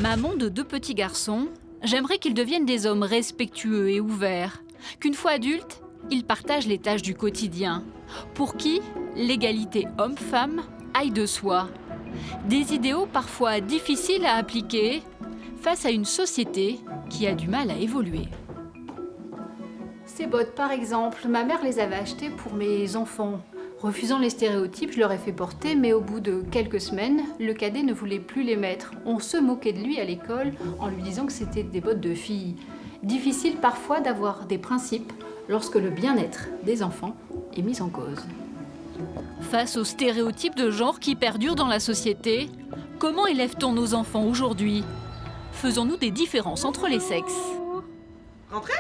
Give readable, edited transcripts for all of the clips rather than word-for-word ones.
Maman de 2 petits garçons, j'aimerais qu'ils deviennent des hommes respectueux et ouverts, qu'une fois adultes, ils partagent les tâches du quotidien, pour qui l'égalité homme-femme aille de soi. Des idéaux parfois difficiles à appliquer face à une société qui a du mal à évoluer. Ces bottes, par exemple, ma mère les avait achetées pour mes enfants. Refusant les stéréotypes, je leur ai fait porter, mais au bout de quelques semaines, le cadet ne voulait plus les mettre. On se moquait de lui à l'école en lui disant que c'était des bottes de filles. Difficile parfois d'avoir des principes lorsque le bien-être des enfants est mis en cause. Face aux stéréotypes de genre qui perdurent dans la société, comment élève-t-on nos enfants aujourd'hui? Faisons-nous des différences entre les sexes? Rentrez ?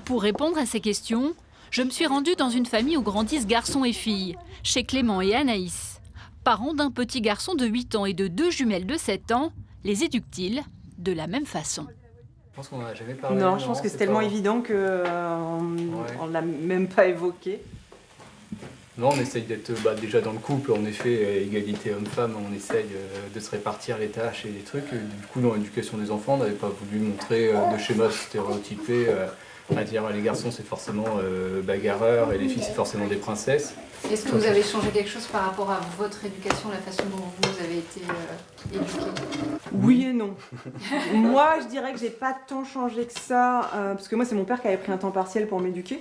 Pour répondre à ces questions, je me suis rendue dans une famille où grandissent garçons et filles, chez Clément et Anaïs. Parents d'un petit garçon de 8 ans et de 2 jumelles de 7 ans, les éduquent-ils de la même façon? Je pense qu'on n'en a jamais parlé. Non, je pense que c'est tellement évident qu'on ne l'a même pas évoqué. Non, on essaye d'être déjà dans le couple, en effet, égalité homme-femme, on essaye de se répartir les tâches et les trucs. Et du coup, dans l'éducation des enfants, on n'avait pas voulu montrer de schémas stéréotypés, à dire les garçons c'est forcément bagarreurs et les filles c'est forcément des princesses. Est-ce que vous avez changé quelque chose par rapport à votre éducation, la façon dont vous avez été éduqués? Oui et non. Moi, je dirais que j'ai pas tant changé que ça, parce que moi, c'est mon père qui avait pris un temps partiel pour m'éduquer.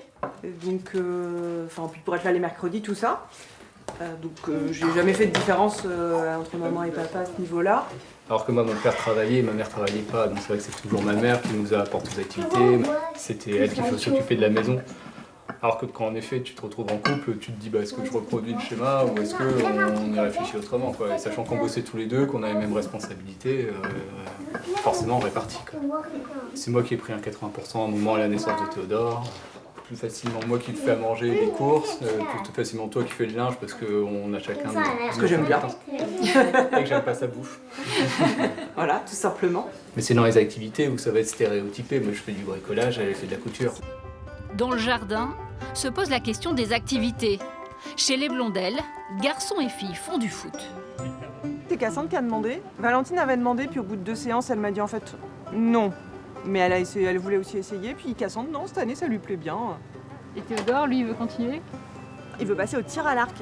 Donc, puis pour être là les mercredis, tout ça. J'ai jamais fait de différence entre maman et papa à ce niveau-là. Alors que moi, mon père travaillait, ma mère travaillait pas, donc c'est vrai que c'est toujours ma mère qui nous a apporté des activités. C'était elle qui s'occupait de la maison. Alors que quand en effet tu te retrouves en couple, tu te dis est-ce que je reproduis le schéma ou est-ce qu'on y réfléchit autrement quoi. Et sachant qu'on bossait tous les deux, qu'on a les mêmes responsabilités, forcément on répartit. C'est moi qui ai pris un 80% à un moment à la naissance de Théodore. Plus facilement moi qui te fais à manger les courses, plus facilement toi qui fais le linge parce qu'on a chacun Ce que j'aime bien. Et que j'aime pas sa bouffe. Voilà, tout simplement. Mais c'est dans les activités où ça va être stéréotypé. Moi je fais du bricolage, elle fait de la couture. Dans le jardin, se pose la question des activités. Chez les Blondelles, garçons et filles font du foot. C'est Cassandre qui a demandé. Valentine avait demandé, puis au bout de 2 séances, elle m'a dit en fait non. Mais elle voulait aussi essayer, puis Cassandre, non, cette année ça lui plaît bien. Et Théodore, lui, il veut continuer? Il veut passer au tir à l'arc.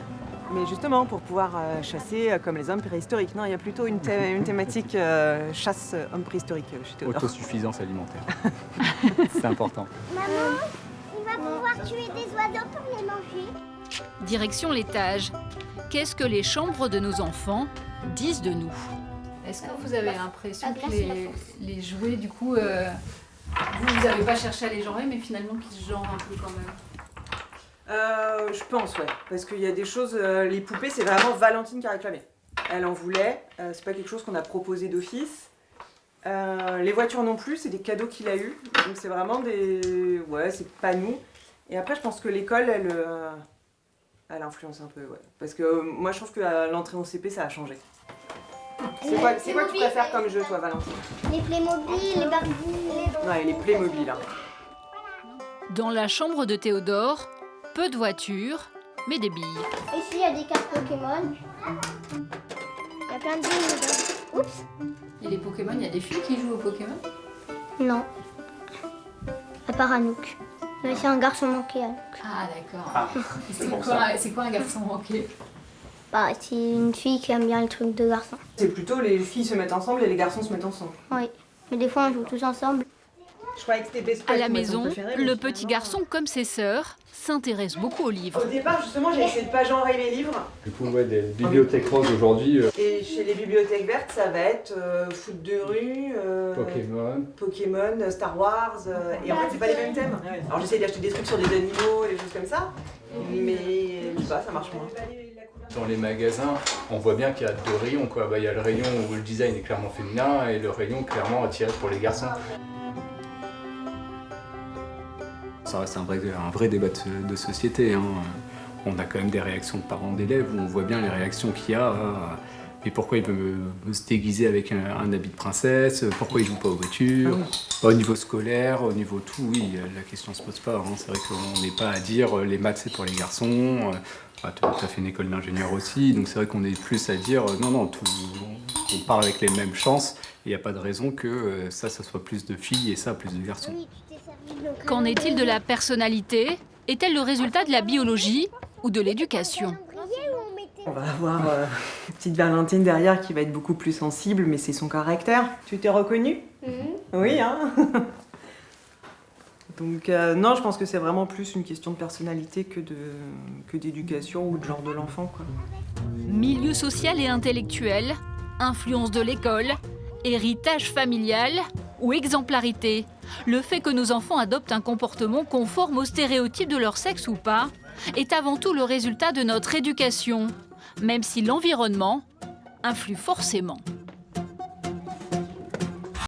Mais justement, pour pouvoir chasser comme les hommes préhistoriques. Non, il y a plutôt une thématique chasse homme préhistorique chez Théodore. Autosuffisance alimentaire. C'est important. Maman, il va pouvoir tuer des oiseaux pour les manger. Direction l'étage. Qu'est-ce que les chambres de nos enfants disent de nous? Est-ce que vous avez l'impression que les jouets, du coup, vous n'avez pas cherché à les genrer, mais finalement qu'ils se genrent un peu quand même? Je pense, ouais. Parce qu'il y a des choses, les poupées, c'est vraiment Valentine qui a réclamé. Elle en voulait, c'est pas quelque chose qu'on a proposé d'office. Les voitures non plus, c'est des cadeaux qu'il a eus. Donc c'est vraiment des... Ouais, c'est pas nous. Et après, je pense que l'école, elle influence un peu, ouais. Parce que moi, je trouve qu'à l'entrée au CP, ça a changé. C'est quoi que tu préfères comme jeu, toi, Valentine? Les Playmobil, les Barbie, Ouais, les Playmobil, hein. Dans la chambre de Théodore, peu de voitures, mais des billes. Ici, il y a des cartes Pokémon. Il y a plein de billes dedans. Oups. Et les Pokémon, il y a des filles qui jouent aux Pokémon? Non. À part Anouk. Mais c'est un garçon manqué, Anouk. Ah d'accord. C'est quoi un garçon manqué? Bah, c'est une fille qui aime bien les trucs de garçon. C'est plutôt les filles se mettent ensemble et les garçons se mettent ensemble. Oui. Mais des fois, on joue tous ensemble. Je croyais que c'était Best À la maison, le petit garçon, comme ses sœurs, s'intéresse beaucoup aux livres. Au départ, justement, j'ai essayé de pas genrer les livres. Du coup, ouais, des bibliothèques roses aujourd'hui. Et chez les bibliothèques vertes, ça va être foot de rue, Pokémon, Star Wars. Et en fait, c'est pas les mêmes thèmes. Alors j'essaie d'acheter des trucs sur des animaux, des choses comme ça. Mais je sais pas, ça marche moins. Dans les magasins, on voit bien qu'il y a 2 rayons, quoi. Il y a le rayon où le design est clairement féminin et le rayon clairement attiré pour les garçons. Ça reste un vrai débat de société, hein. On a quand même des réactions de parents d'élèves où on voit bien les réactions qu'il y a Mais pourquoi il veut se déguiser avec un habit de princesse? Pourquoi il joue pas aux voitures? Au niveau scolaire, au niveau tout, oui, la question se pose pas. Hein. C'est vrai qu'on n'est pas à dire les maths c'est pour les garçons. Tu as fait une école d'ingénieur aussi, donc c'est vrai qu'on est plus à dire non, on part avec les mêmes chances. Il n'y a pas de raison que ça soit plus de filles et ça plus de garçons. Qu'en est-il de la personnalité? Est-elle le résultat de la biologie ou de l'éducation? On va avoir petite Valentine derrière qui va être beaucoup plus sensible, mais c'est son caractère. Tu t'es reconnue? Oui, hein. Donc non, je pense que c'est vraiment plus une question de personnalité que d'éducation ou de genre de l'enfant, quoi. Milieu social et intellectuel, influence de l'école, héritage familial ou exemplarité? Le fait que nos enfants adoptent un comportement conforme aux stéréotypes de leur sexe ou pas est avant tout le résultat de notre éducation, même si l'environnement influe forcément.